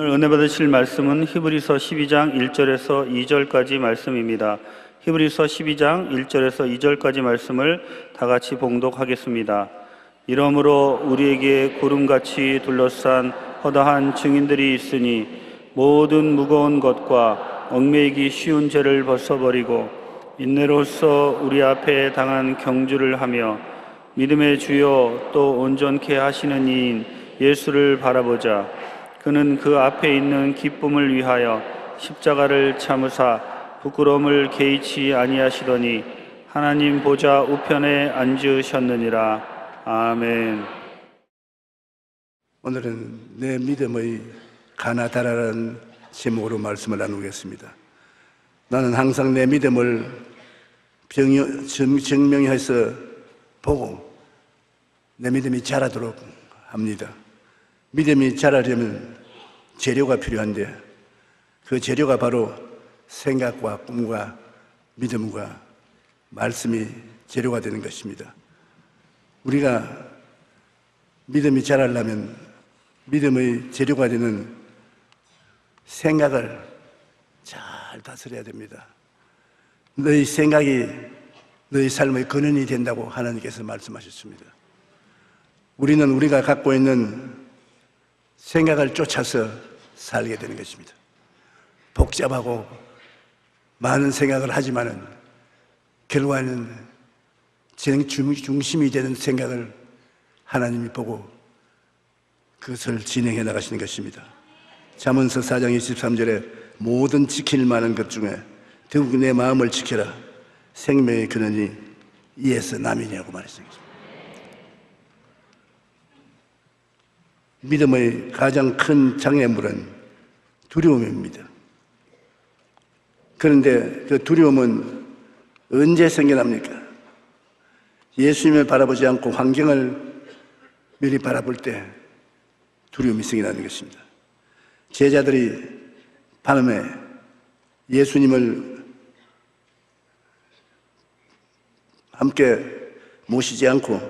오늘 은혜 받으실 말씀은 히브리서 12장 1절에서 2절까지 말씀입니다. 히브리서 12장 1절에서 2절까지 말씀을 다 같이 봉독하겠습니다. 이러므로 우리에게 구름같이 둘러싼 허다한 증인들이 있으니 모든 무거운 것과 얽매이기 쉬운 죄를 벗어버리고 인내로써 우리 앞에 당한 경주를 하며 믿음의 주요 또 온전케 하시는 이인 예수를 바라보자. 그는 그 앞에 있는 기쁨을 위하여 십자가를 참으사 부끄러움을 개의치 아니하시더니 하나님 보좌 우편에 앉으셨느니라. 아멘. 오늘은 내 믿음의 가나다라는 제목으로 말씀을 나누겠습니다. 나는 항상 내 믿음을 증명해서 보고 내 믿음이 자라도록 합니다. 믿음이 자라려면 재료가 필요한데 그 재료가 바로 생각과 꿈과 믿음과 말씀이 재료가 되는 것입니다. 우리가 믿음이 자라려면 믿음의 재료가 되는 생각을 잘 다스려야 됩니다. 너희 생각이 너희 삶의 근원이 된다고 하나님께서 말씀하셨습니다. 우리는 우리가 갖고 있는 생각을 쫓아서 살게 되는 것입니다. 복잡하고 많은 생각을 하지만은 결과는 중심이 되는 생각을 하나님이 보고 그것을 진행해 나가시는 것입니다. 잠언서 4장 23절에 모든 지킬 만한 것 중에 더욱 내 마음을 지켜라. 생명의 근원이 이에서 남이냐고 말했습니다. 믿음의 가장 큰 장애물은 두려움입니다. 그런데 그 두려움은 언제 생겨납니까? 예수님을 바라보지 않고 환경을 미리 바라볼 때 두려움이 생겨나는 것입니다. 제자들이 밤에 예수님을 함께 모시지 않고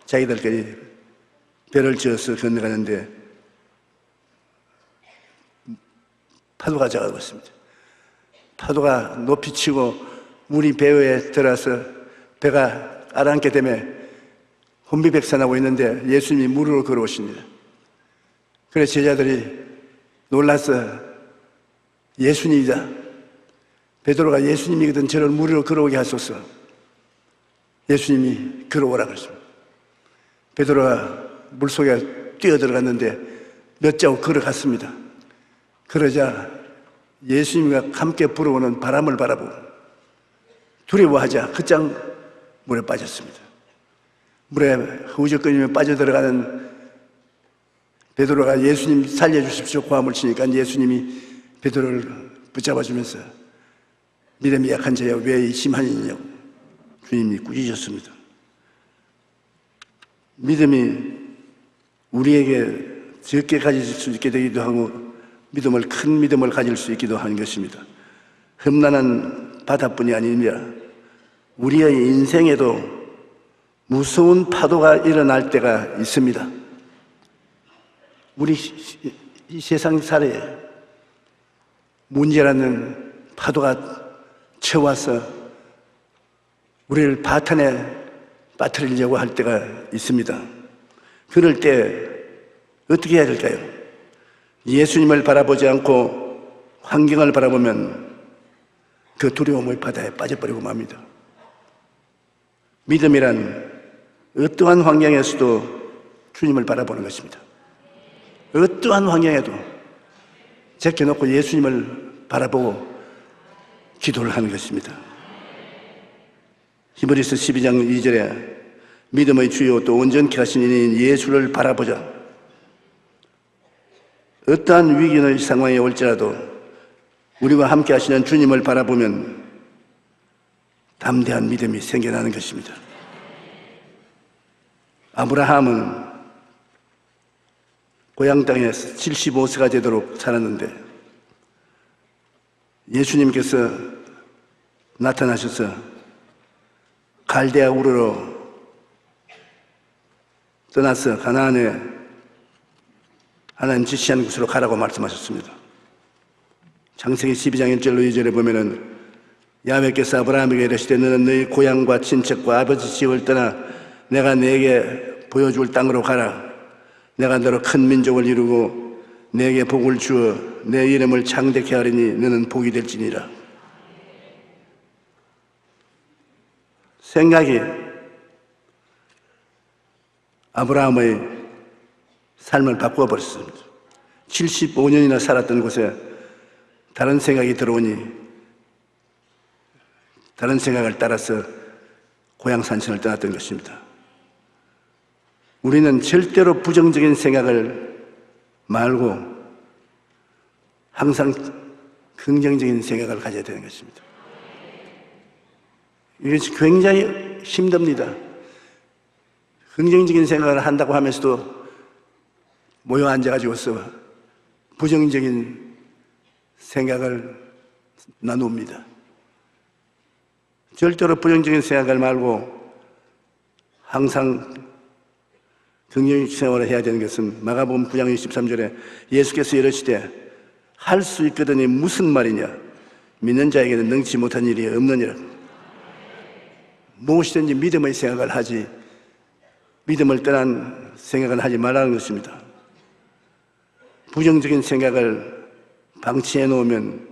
자기들끼리 배를 지어서 건너가는데 파도가 작아지고 있습니다. 파도가 높이 치고 물이 배에 들어서 배가 가라앉게 되면 혼비백산하고 있는데 예수님이 물으로 걸어오십니다. 그래서 제자들이 놀라서 예수님이다. 베드로가 예수님이거든 저를 물으로 걸어오게 하소서. 예수님이 걸어오라 그랬습니다. 베드로가 물속에 뛰어들어갔는데 몇 자국 걸어갔습니다. 그러자 예수님과 함께 불어오는 바람을 바라보고 두려워하자 그장 물에 빠졌습니다. 물에 허우적거리며 빠져들어가는 베드로가 예수님 살려주십시오 고함을 치니까 예수님이 베드로를 붙잡아주면서 믿음이 약한 자여 왜 의심하느냐고 주님이 꾸짖으셨습니다. 믿음이 우리에게 적게 가질 수 있게 되기도 하고 믿음을 큰 믿음을 가질 수 있기도 하는 것입니다. 험난한 바다뿐이 아니라 우리의 인생에도 무서운 파도가 일어날 때가 있습니다. 우리 이 세상 살에 문제라는 파도가 쳐와서 우리를 바탄에 빠뜨리려고 할 때가 있습니다. 그럴 때 어떻게 해야 될까요? 예수님을 바라보지 않고 환경을 바라보면 그 두려움의 바다에 빠져버리고 맙니다. 믿음이란 어떠한 환경에서도 주님을 바라보는 것입니다. 어떠한 환경에도 제껴놓고 예수님을 바라보고 기도를 하는 것입니다. 히브리서 12장 2절에 믿음의 주요 또 온전케 하신 이인 예수를 바라보자. 어떠한 위기의 상황에 올지라도 우리와 함께 하시는 주님을 바라보면 담대한 믿음이 생겨나는 것입니다. 아브라함은 고향 땅에서 75세가 되도록 살았는데 예수님께서 나타나셔서 갈대아 우르로 떠나서 가나안에 하나님 지시한 곳으로 가라고 말씀하셨습니다. 창세기 12장 1절로 2절에 보면은 야훼께서 아브라함에게 이르시되 너는 너희 고향과 친척과 아버지 집을 떠나 내가 네게 보여줄 땅으로 가라. 내가 너로 큰 민족을 이루고 네게 복을 주어 내 이름을 창대케 하리니 너는 복이 될지니라. 생각이 아브라함의 삶을 바꾸어 버렸습니다. 75년이나 살았던 곳에 다른 생각이 들어오니 다른 생각을 따라서 고향 산천을 떠났던 것입니다. 우리는 절대로 부정적인 생각을 말고 항상 긍정적인 생각을 가져야 되는 것입니다. 이것이 굉장히 힘듭니다. 긍정적인 생각을 한다고 하면서도 모여 앉아가지고서 부정적인 생각을 나눕니다. 절대로 부정적인 생각을 말고 항상 긍정적인 생활을 해야 되는 것은 마가복음 9장 23절에 예수께서 이르시되 할 수 있거든이 무슨 말이냐 믿는 자에게는 능치 못한 일이 없느니라. 무엇이든지 믿음의 생각을 하지 믿음을 떠난 생각은 하지 말라는 것입니다. 부정적인 생각을 방치해 놓으면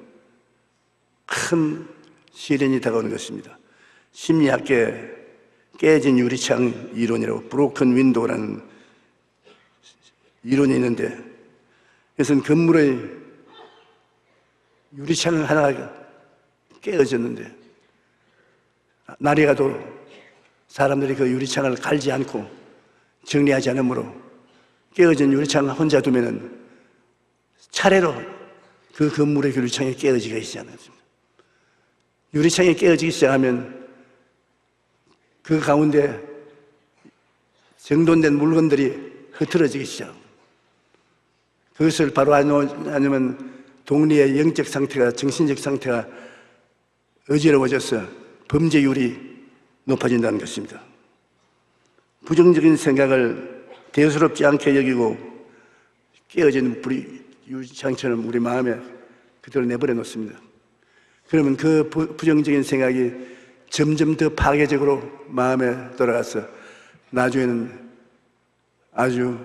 큰 시련이 다가오는 것입니다. 심리학계 깨진 유리창 이론이라고 브로큰 윈도우라는 이론이 있는데 그것은 건물의 유리창 하나가 깨어졌는데 날이 가도 사람들이 그 유리창을 갈지 않고 정리하지 않으므로 깨어진 유리창 혼자 두면은 차례로 그 건물의 유리창이 깨어지기 시작합니다. 유리창이 깨어지기 시작하면 그 가운데 정돈된 물건들이 흐트러지기 시작합니다. 그것을 바로 아니면 동리의 영적 상태가, 정신적 상태가 어지러워져서 범죄율이 높아진다는 것입니다. 부정적인 생각을 대수롭지 않게 여기고 깨어진 유리창처럼 우리 마음에 그대로 내버려 놓습니다. 그러면 그 부정적인 생각이 점점 더 파괴적으로 마음에 돌아가서 나중에는 아주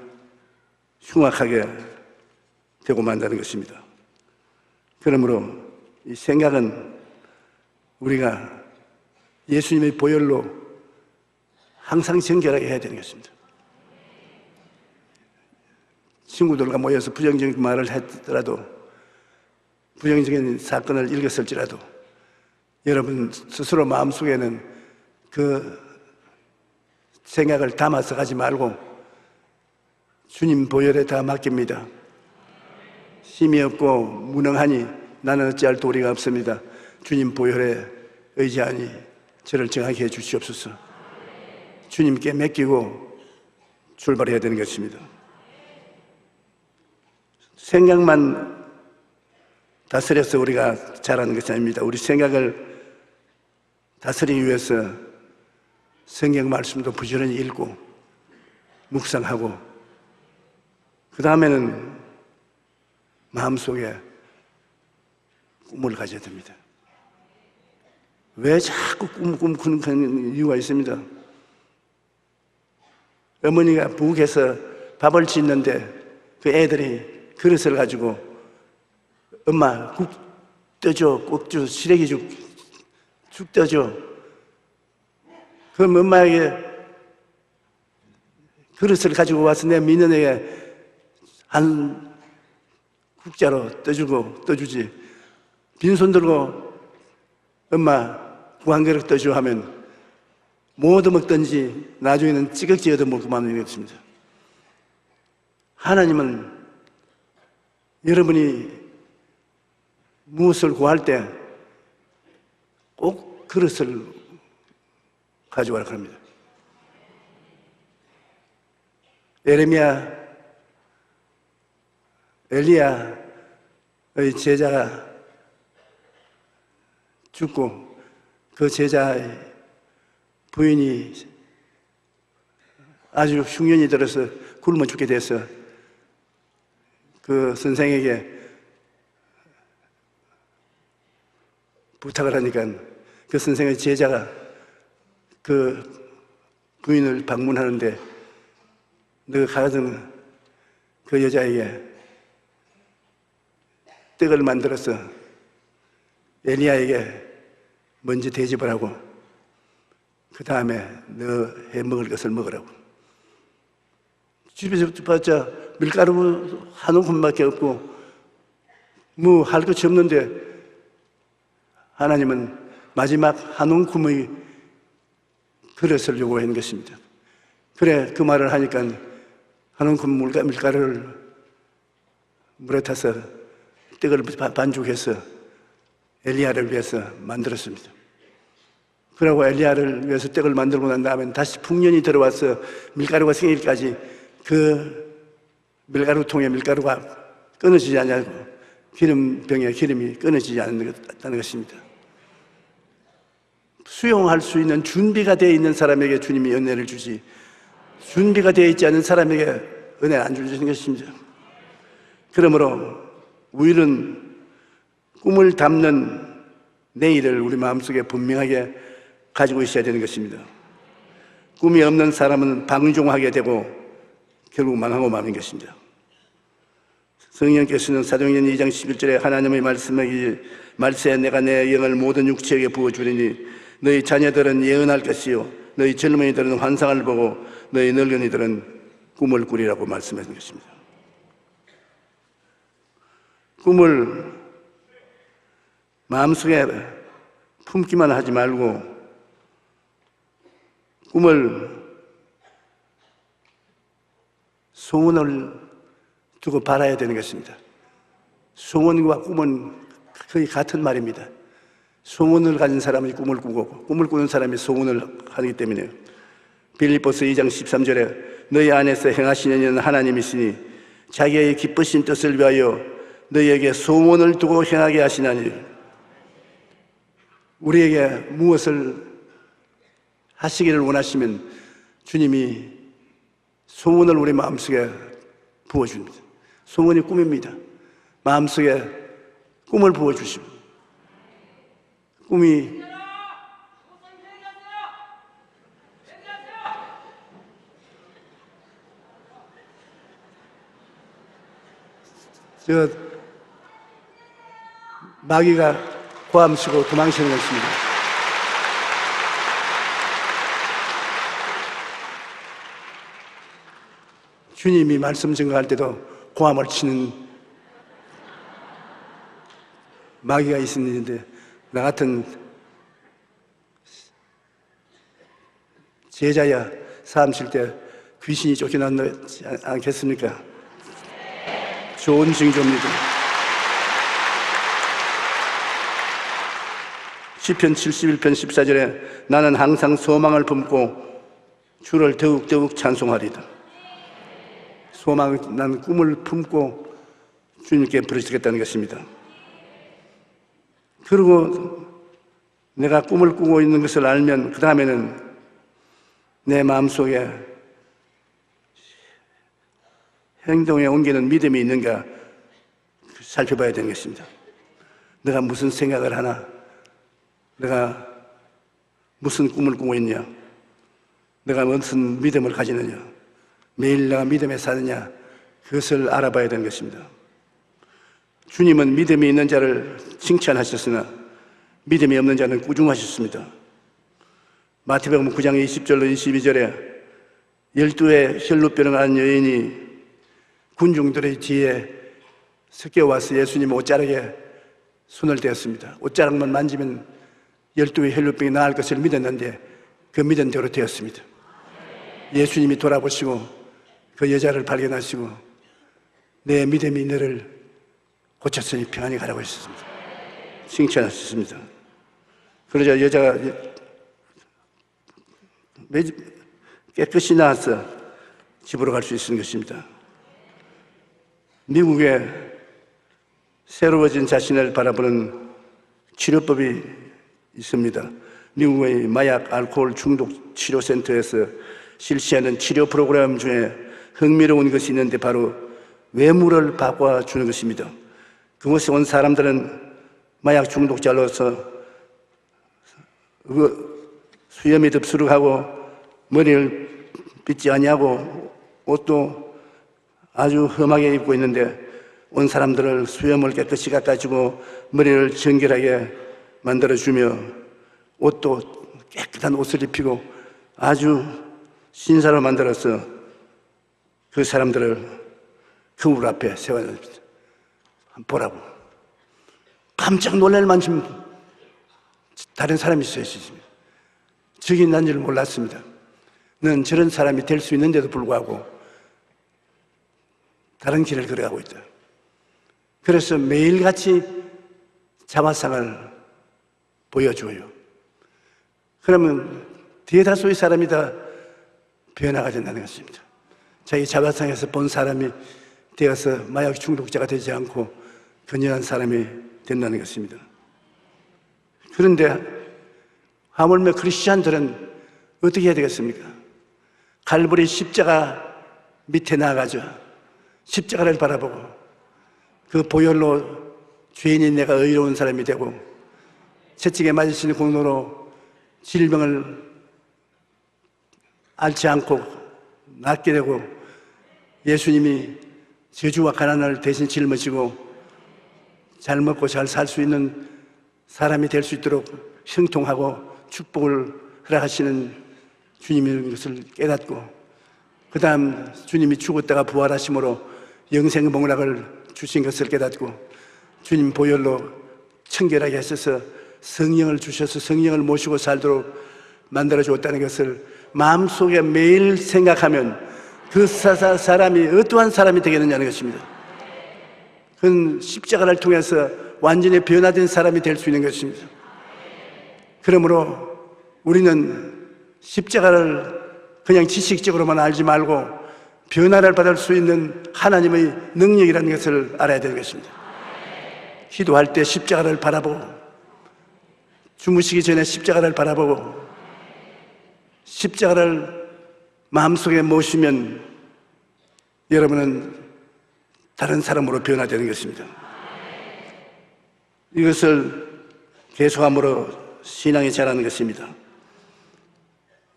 흉악하게 되고 만다는 것입니다. 그러므로 이 생각은 우리가 예수님의 보혈로 항상 정결하게 해야 되는 것입니다. 친구들과 모여서 부정적인 말을 했더라도 부정적인 사건을 읽었을지라도 여러분 스스로 마음속에는 그 생각을 담아서 가지 말고 주님 보혈에 다 맡깁니다. 힘이 없고 무능하니 나는 어찌할 도리가 없습니다. 주님 보혈에 의지하니 저를 정하게 해 주시옵소서. 주님께 맡기고 출발해야 되는 것입니다. 생각만 다스려서 우리가 잘하는 것이 아닙니다. 우리 생각을 다스리기 위해서 성경 말씀도 부지런히 읽고 묵상하고 그 다음에는 마음속에 꿈을 가져야 됩니다. 왜 자꾸 꿈 꾸는 이유가 있습니다. 어머니가 부엌에서 밥을 짓는데 그 애들이 그릇을 가지고 엄마 국 떠줘, 국주, 시래기죽 죽 떠줘. 그럼 엄마에게 그릇을 가지고 와서 내 민현에게 한 국자로 떠주지. 빈손 들고 엄마 국 한 그릇 떠줘 하면 못 얻어먹든지 나중에는 찌걱지 얻어먹고 마는 것입니다. 하나님은 여러분이 무엇을 구할 때 꼭 그릇을 가져와라 그럽니다. 에레미야, 엘리야의 제자가 죽고 그 제자의 부인이 아주 흉년이 들어서 굶어 죽게 돼서 그 선생에게 부탁을 하니까 그 선생의 제자가 그 부인을 방문하는데 너가 가서 그 여자에게 떡을 만들어서 엘리야에게 먼저 대접을 하고 그 다음에 너 해 먹을 것을 먹으라고. 집에서 봤자 밀가루 한 움큼밖에 없고 뭐 할 것이 없는데 하나님은 마지막 한 움큼의 그릇을 요구하는 것입니다. 그래 그 말을 하니까 한 움큼 밀가루를 물에 타서 떡을 반죽해서 엘리야를 위해서 만들었습니다. 그러고 엘리야를 위해서 떡을 만들고 난 다음에 다시 풍년이 들어와서 밀가루가 생일까지 그 밀가루통에 밀가루가 끊어지지 않냐고 기름병에 기름이 끊어지지 않는다는 것입니다. 수용할 수 있는 준비가 되어 있는 사람에게 주님이 은혜를 주지 준비가 되어 있지 않은 사람에게 은혜를 안 주시는 것입니다. 그러므로 우리는 꿈을 담는 내일을 우리 마음속에 분명하게 가지고 있어야 되는 것입니다. 꿈이 없는 사람은 방종하게 되고 결국 망하고 마는 것입니다. 성령께서는 사도행전 2장 11절에 하나님의 말씀에 내가 내 영을 모든 육체에게 부어주리니 너희 자녀들은 예언할 것이요 너희 젊은이들은 환상을 보고 너희 늙은이들은 꿈을 꾸리라고 말씀하신 것입니다. 꿈을 마음속에 품기만 하지 말고 꿈을 소원을 두고 바라야 되는 것입니다. 소원과 꿈은 거의 같은 말입니다. 소원을 가진 사람이 꿈을 꾸고 꿈을 꾸는 사람이 소원을 하기 때문에요. 빌립보서 2장 13절에 너희 안에서 행하시는 이는 하나님이시니 자기의 기쁘신 뜻을 위하여 너희에게 소원을 두고 행하게 하시나니 우리에게 무엇을 하시기를 원하시면 주님이 소원을 우리 마음속에 부어줍니다. 소원이 꿈입니다. 마음속에 꿈을 부어주시고 꿈이 마귀가 고함치고 도망치는 것입니다. 주님이 말씀 증거할 때도 고함을 치는 마귀가 있었는데 나 같은 제자야 사람 칠 때 귀신이 쫓겨나지 않겠습니까? 좋은 징조입니다. 시편 71편 14절에 나는 항상 소망을 품고 주를 더욱더욱 찬송하리다. 난 꿈을 품고 주님께 부르짖겠다는 것입니다. 그리고 내가 꿈을 꾸고 있는 것을 알면 그 다음에는 내 마음속에 행동에 옮기는 믿음이 있는가 살펴봐야 되는 것입니다. 내가 무슨 생각을 하나? 내가 무슨 꿈을 꾸고 있냐? 내가 무슨 믿음을 가지느냐? 매일 내가 믿음에 사느냐? 그것을 알아봐야 되는 것입니다. 주님은 믿음이 있는 자를 칭찬하셨으나 믿음이 없는 자는 꾸중하셨습니다. 마태복음 9장 20절로 22절에 12의 혈루병을 앓은 여인이 군중들의 뒤에 섞여와서 예수님 옷자락에 손을 대었습니다. 옷자락만 만지면 12의 혈루병이 나을 것을 믿었는데 그 믿은 대로 되었습니다. 예수님이 돌아보시고 그 여자를 발견하시고 내 믿음이 너를 고쳤으니 평안히 가라고 하셨습니다. 칭찬하셨습니다. 그러자 여자가 깨끗이 나와서 집으로 갈 수 있는 것입니다. 미국에 새로워진 자신을 바라보는 치료법이 있습니다. 미국의 마약 알코올 중독 치료센터에서 실시하는 치료 프로그램 중에 흥미로운 것이 있는데 바로 외물을 바꿔주는 것입니다. 그곳에 온 사람들은 마약 중독자로서 수염이 덥수룩하고 머리를 빗지 아니하고 옷도 아주 험하게 입고 있는데 온 사람들을 수염을 깨끗이 깎아주고 머리를 정결하게 만들어주며 옷도 깨끗한 옷을 입히고 아주 신사로 만들어서 그 사람들을 그물 앞에 세워놓습니다. 보라고. 깜짝 놀랄 만큼 다른 사람이 있어요. 적이 난 줄 몰랐습니다. 넌 저런 사람이 될 수 있는데도 불구하고 다른 길을 걸어가고 있다. 그래서 매일같이 자화상을 보여줘요. 그러면 대다수의 사람이 다 변화가 된다는 것입니다. 자기 자화상에서 본 사람이 되어서 마약 중독자가 되지 않고 건전한 사람이 된다는 것입니다. 그런데 하물며 크리스찬들은 어떻게 해야 되겠습니까? 갈보리 십자가 밑에 나아가죠. 십자가를 바라보고 그 보혈로 죄인인 내가 의로운 사람이 되고 채찍에 맞으시는 공로로 질병을 앓지 않고 낫게 되고 예수님이 저주와 가난을 대신 짊어지고 잘 먹고 잘 살 수 있는 사람이 될 수 있도록 형통하고 축복을 허락하시는 주님인 것을 깨닫고 그 다음 주님이 죽었다가 부활하심으로 영생 복락을 주신 것을 깨닫고 주님 보혈로 청결하게 하셔서 성령을 주셔서 성령을 모시고 살도록 만들어 주었다는 것을 마음속에 매일 생각하면 그 사람이 어떠한 사람이 되겠느냐는 것입니다. 그건 십자가를 통해서 완전히 변화된 사람이 될 수 있는 것입니다. 그러므로 우리는 십자가를 그냥 지식적으로만 알지 말고 변화를 받을 수 있는 하나님의 능력이라는 것을 알아야 되는 것입니다. 기도할 때 십자가를 바라보고 주무시기 전에 십자가를 바라보고 십자가를 마음속에 모시면 여러분은 다른 사람으로 변화되는 것입니다. 이것을 계속함으로 신앙이 자라는 것입니다.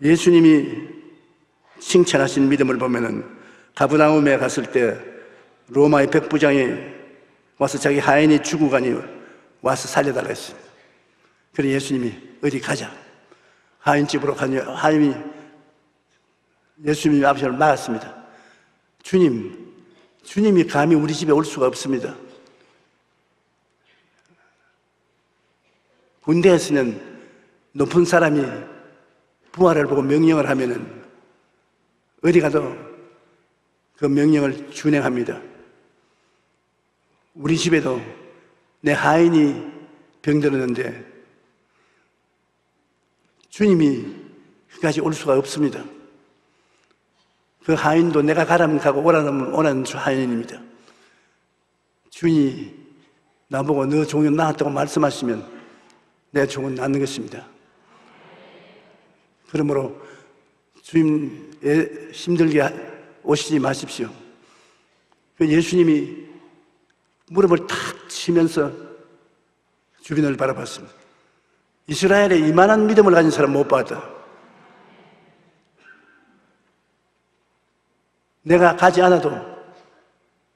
예수님이 칭찬하신 믿음을 보면은 가브나움에 갔을 때 로마의 백부장이 와서 자기 하인이 죽고 가니 와서 살려달라 했습니다. 그래서 예수님이 어디 가자. 하인 집으로 가니 하인이 예수님 앞을 막았습니다. 주님이 감히 우리 집에 올 수가 없습니다. 군대에서는 높은 사람이 부하를 보고 명령을 하면은 어디 가도 그 명령을 준행합니다. 우리 집에도 내 하인이 병들었는데 주님이 그까지 올 수가 없습니다. 그 하인도 내가 가라면 가고 오라면 오라는 하인입니다. 주님이 나보고 너 종이 나았다고 말씀하시면 내 종은 낫는 것입니다. 그러므로 주님 힘들게 오시지 마십시오. 예수님이 무릎을 탁 치면서 주변을 바라봤습니다. 이스라엘에 이만한 믿음을 가진 사람 못 봤다. 내가 가지 않아도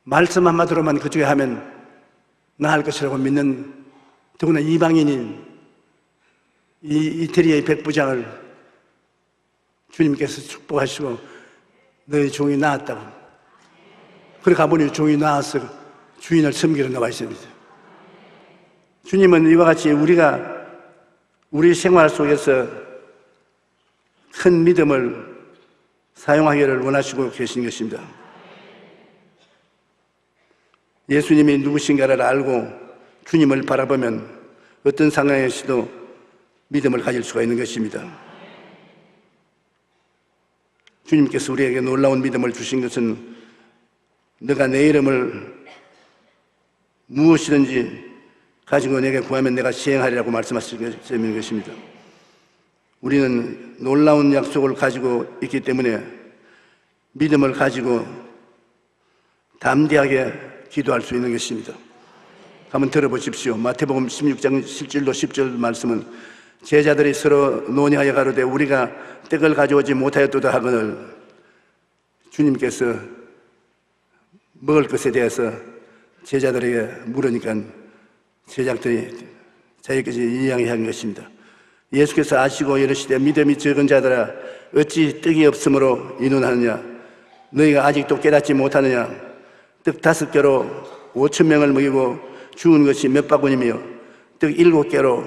말씀 한마디로만 그쪽에 하면 나을 것이라고 믿는 더구나 이방인인 이 이태리의 백부장을 주님께서 축복하시고 너희 종이 나았다고. 그래 가보니 종이 나와서 주인을 섬기러 나와 있습니다. 주님은 이와 같이 우리가 우리 생활 속에서 큰 믿음을 사용하기를 원하시고 계신 것입니다. 예수님이 누구신가를 알고 주님을 바라보면 어떤 상황에서도 믿음을 가질 수가 있는 것입니다. 주님께서 우리에게 놀라운 믿음을 주신 것은 너가 내 이름을 무엇이든지 가지고 내게 구하면 내가 시행하리라고 말씀하시는 것입니다. 우리는 놀라운 약속을 가지고 있기 때문에 믿음을 가지고 담대하게 기도할 수 있는 것입니다. 한번 들어보십시오. 마태복음 16장 7절로 10절 말씀은 제자들이 서로 논의하여 가로되 우리가 떡을 가져오지 못하였도다 하거늘 주님께서 먹을 것에 대해서 제자들에게 물으니까 제자들이 자기까지 이야기한 것입니다. 예수께서 아시고 이르시되 믿음이 적은 자들아 어찌 떡이 없으므로 이논하느냐 너희가 아직도 깨닫지 못하느냐 떡 5개로 5,000명을 먹이고 주운 것이 몇 바구니며 떡 7개로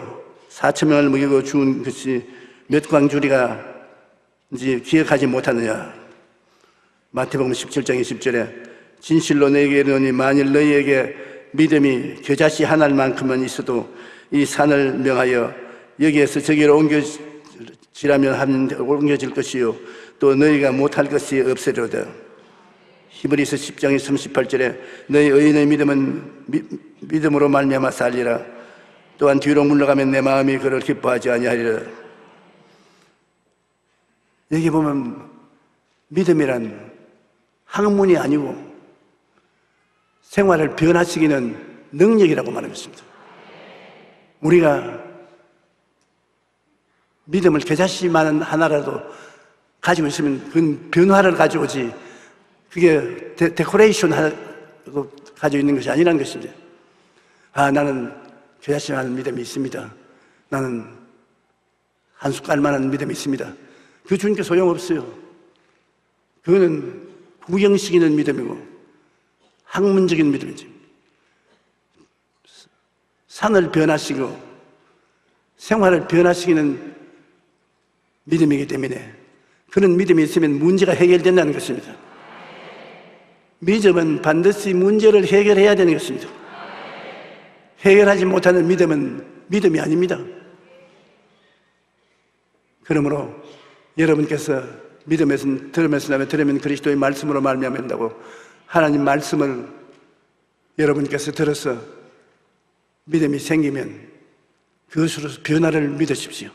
4,000명을 먹이고 주운 것이 몇 광주리가 이제 기억하지 못하느냐. 마태복음 17장 20절에 진실로 너희에게 이르노니 만일 너희에게 믿음이 겨자씨 하나만큼만 있어도 이 산을 명하여 여기에서 저기로 옮겨지라면 옮겨질 것이요 또 너희가 못할 것이 없으리로다. 히브리서 10장 38절에 너희 의인의 믿음은 믿음으로 말미암아 살리라. 또한 뒤로 물러가면 내 마음이 그를 기뻐하지 아니하리라. 여기 보면 믿음이란 학문이 아니고 생활을 변화시키는 능력이라고 말하고 있습니다. 우리가 믿음을 겨자씨만 하나라도 가지고 있으면 그건 변화를 가져오지 그게 데코레이션 하고 가지고 있는 것이 아니라는 것입니다. 나는 겨자씨만한 믿음이 있습니다. 나는 한 숟갈만한 믿음이 있습니다. 그 주님께 소용없어요. 그거는 구경시키는 믿음이고 학문적인 믿음이지. 산을 변화시키고 생활을 변화시키는 믿음이기 때문에 그런 믿음이 있으면 문제가 해결된다는 것입니다. 믿음은 반드시 문제를 해결해야 되는 것입니다. 해결하지 못하는 믿음은 믿음이 아닙니다. 그러므로 여러분께서 믿음에서 들으면 그리스도의 말씀으로 말미암는다고 하나님 말씀을 여러분께서 들어서 믿음이 생기면 그것으로 변화를 믿으십시오.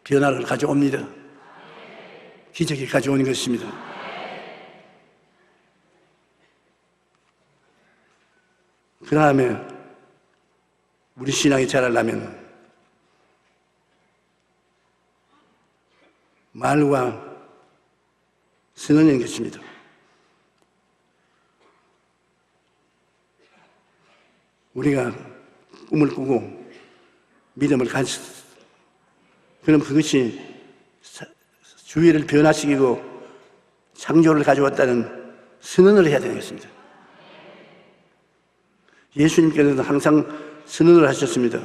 변화를 가져옵니다. 기적이 가져오는 것입니다. 그 다음에 우리 신앙이 자라려면 말과 선언인 것입니다. 우리가 꿈을 꾸고 믿음을 가지 그럼 그것이 주위를 변화시키고 창조를 가져왔다는 선언을 해야 되는 것입니다. 예수님께서는 항상 선언을 하셨습니다.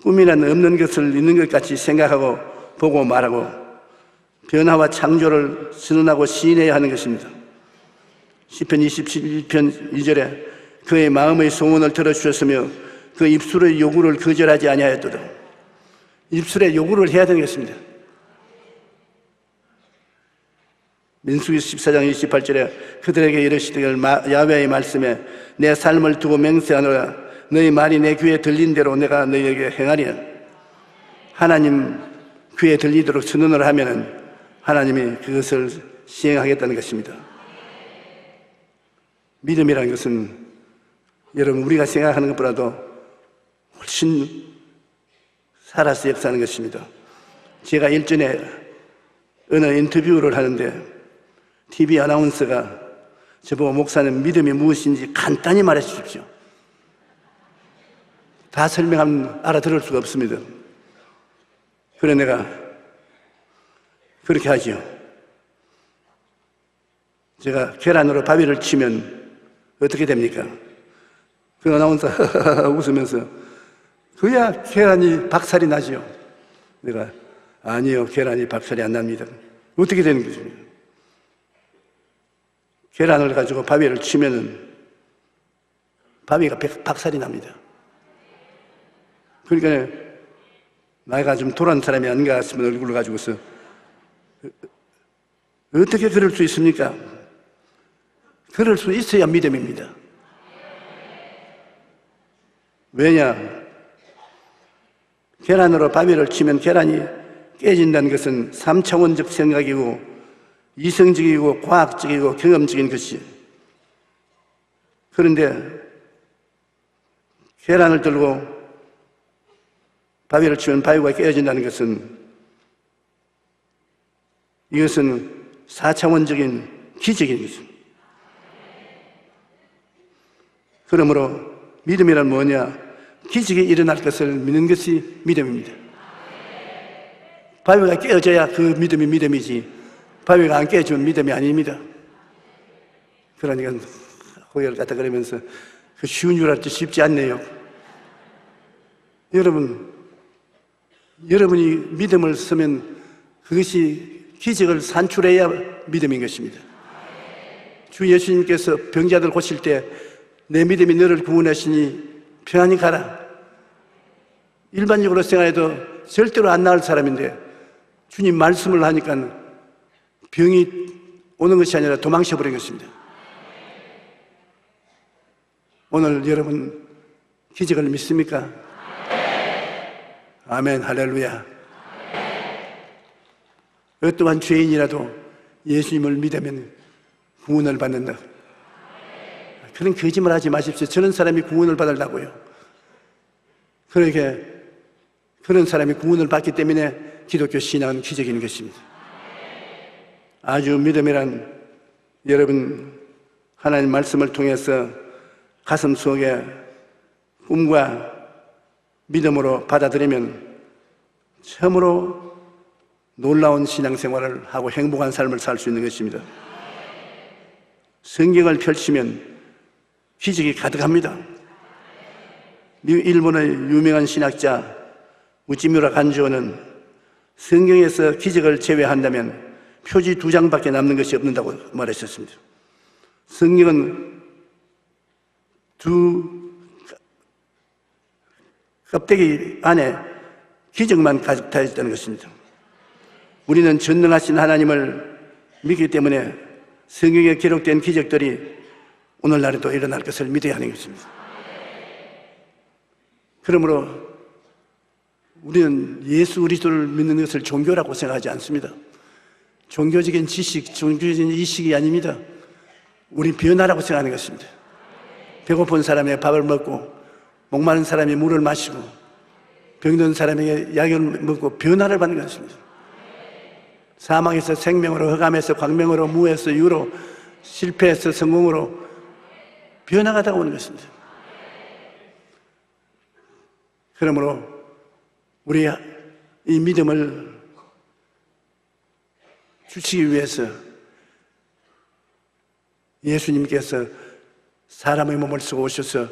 꿈이란 없는 것을 있는 것 같이 생각하고 보고 말하고 변화와 창조를 선언하고 시인해야 하는 것입니다. 시편 27편 2절에 그의 마음의 소원을 들어주셨으며 그 입술의 요구를 거절하지 아니하였도다. 입술의 요구를 해야 되는 것입니다. 민수기 14장 28절에 그들에게 이르시되 야훼의 말씀에 내 삶을 두고 맹세하노라. 너희 말이 내 귀에 들린 대로 내가 너희에게 행하리라. 하나님 귀에 들리도록 선언을 하면은 하나님이 그것을 시행하겠다는 것입니다. 믿음이라는 것은 여러분 우리가 생각하는 것보다도 훨씬 살아서 역사하는 것입니다. 제가 일전에 어느 인터뷰를 하는데 TV 아나운서가 저보고 목사님 믿음이 무엇인지 간단히 말해 주십시오. 다 설명하면 알아들을 수가 없습니다. 그래 내가 그렇게 하지요. 제가 계란으로 바위를 치면 어떻게 됩니까? 그 아나운서 웃으면서 그야 계란이 박살이 나지요. 내가 아니요 계란이 박살이 안 납니다. 어떻게 되는 거죠? 계란을 가지고 바위를 치면은 바위가 박살이 납니다. 그러니까 나이가 좀 돌아온 사람이 아닌가 싶으면 얼굴을 가지고서 어떻게 그럴 수 있습니까? 그럴 수 있어야 믿음입니다. 왜냐? 계란으로 바위를 치면 계란이 깨진다는 것은 3차원적 생각이고 이성적이고 과학적이고 경험적인 것이. 그런데 계란을 들고 바위를 치면 바위가 깨어진다는 것은, 이것은 4차원적인 기적인 것입니다. 그러므로 믿음이란 뭐냐? 기적이 일어날 것을 믿는 것이 믿음입니다. 바위가 깨어져야 그 믿음이 믿음이지, 바위가 안 깨어지면 믿음이 아닙니다. 그러니까 고개를 갖다 그러면서 그 쉬운 줄 알았지 쉽지 않네요. 여러분이 믿음을 쓰면 그것이 기적을 산출해야 믿음인 것입니다. 주 예수님께서 병자들 고칠 때 내 믿음이 너를 구원하시니 편안히 가라. 일반적으로 생각해도 절대로 안 나을 사람인데 주님 말씀을 하니까 병이 오는 것이 아니라 도망쳐버린 것입니다. 오늘 여러분 기적을 믿습니까? 아멘, 할렐루야. 어떠한 죄인이라도 예수님을 믿으면 구원을 받는다. 그런 거짓말 하지 마십시오. 저런 사람이 구원을 받으려고요. 그러게 그런 사람이 구원을 받기 때문에 기독교 신앙은 기적인 것입니다. 아주 믿음이란, 여러분 하나님 말씀을 통해서 가슴 속에 꿈과 믿음으로 받아들이면 처음으로 놀라운 신앙생활을 하고 행복한 삶을 살 수 있는 것입니다. 성경을 펼치면 기적이 가득합니다. 일본의 유명한 신학자 우찌무라 간주어는 성경에서 기적을 제외한다면 표지 2장밖에 남는 것이 없는다고 말했었습니다. 성경은 두 껍데기 안에 기적만 가득 차 있다는 것입니다. 우리는 전능하신 하나님을 믿기 때문에 성경에 기록된 기적들이 오늘날에도 일어날 것을 믿어야 하는 것입니다. 그러므로 우리는 예수 그리스도를 믿는 것을 종교라고 생각하지 않습니다. 종교적인 지식, 종교적인 이식이 아닙니다. 우리 변화라고 생각하는 것입니다. 배고픈 사람에게 밥을 먹고, 목마른 사람이 물을 마시고, 병든 사람에게 약을 먹고 변화를 받는 것입니다. 사망에서 생명으로, 흑암에서 광명으로, 무에서 유로, 실패에서 성공으로 변화가 다가오는 것입니다. 그러므로 우리 이 믿음을 주시기 위해서 예수님께서 사람의 몸을 쓰고 오셔서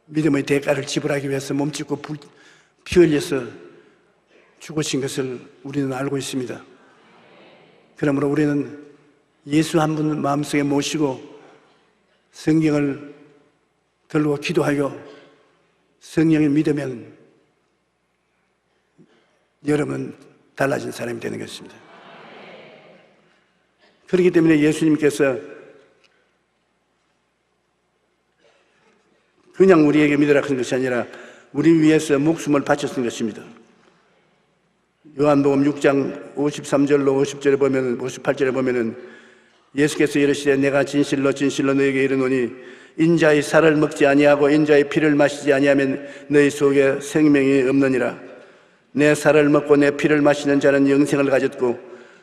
믿음의 대가를 지불하기 위해서 몸짓고 피 흘려서 죽으신 것을 우리는 알고 있습니다. 그러므로 우리는 예수 한 분 마음속에 모시고 성경을 들고 기도하여 성령을 믿으면 여러분은 달라진 사람이 되는 것입니다. 그렇기 때문에 예수님께서 그냥 우리에게 믿으라 하는 것이 아니라 우리 위해서 목숨을 바쳤던 것입니다. 요한복음 6장 53절로 50절에 보면, 58절에 보면은 예수께서 이르시되 내가 진실로 진실로 너에게 이르노니 인자의 살을 먹지 아니하고 인자의 피를 마시지 아니하면 너희 속에 생명이 없느니라. 내 살을 먹고 내 피를 마시는 자는 영생을 가졌고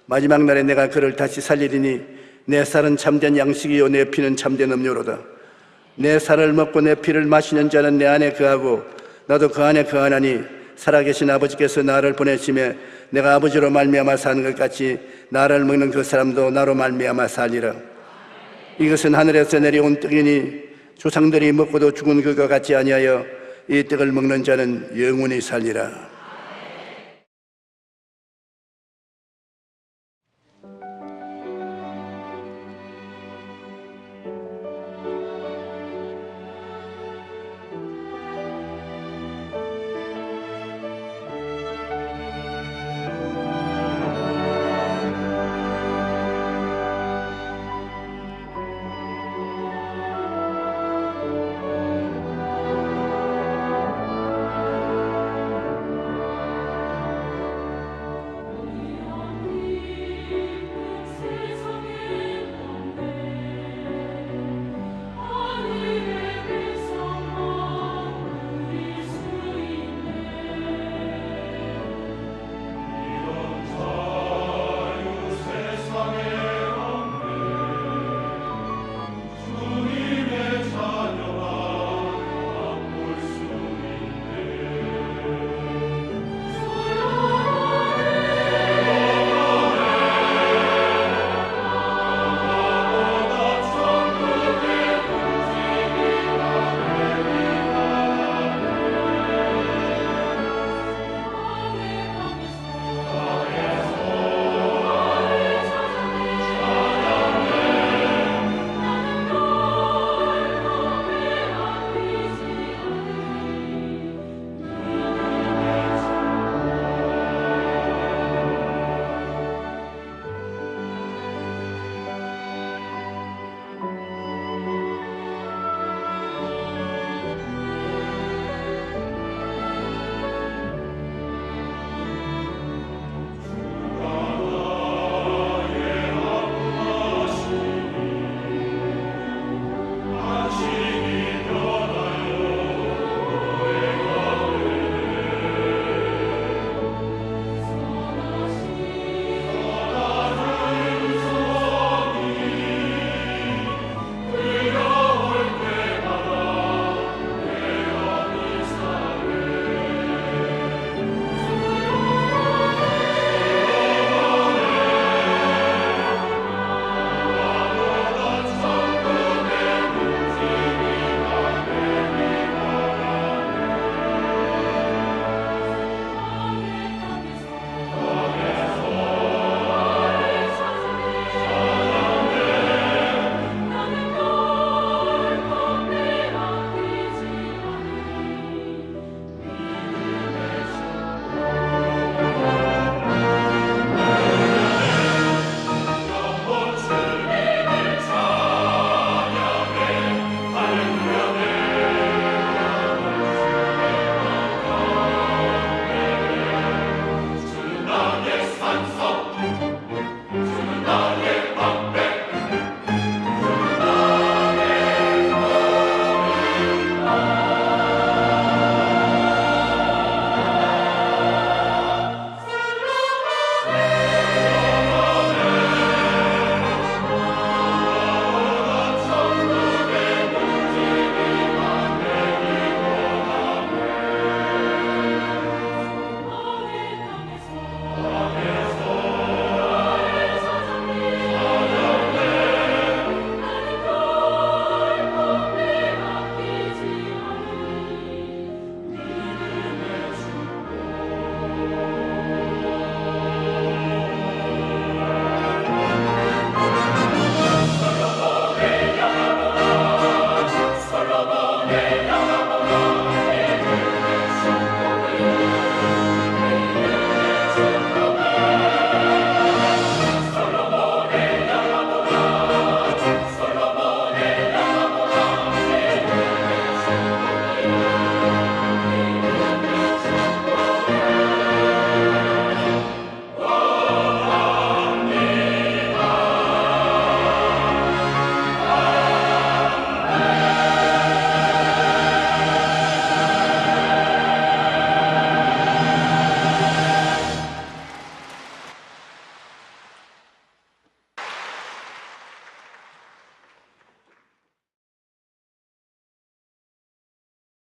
마지막 날에 내가 그를 다시 살리리니 내 살은 참된 양식이요 내 피는 참된 음료로다. 내 살을 먹고 내 피를 마시는 자는 내 안에 거하고 나도 그 안에 거하나니 살아계신 아버지께서 나를 보내심에 내가 아버지로 말미암아 사는 것 같이 나를 먹는 그 사람도 나로 말미암아 살리라. 이것은 하늘에서 내려온 떡이니 조상들이 먹고도 죽은 것과 같지 아니하여 이 떡을 먹는 자는 영원히 살리라.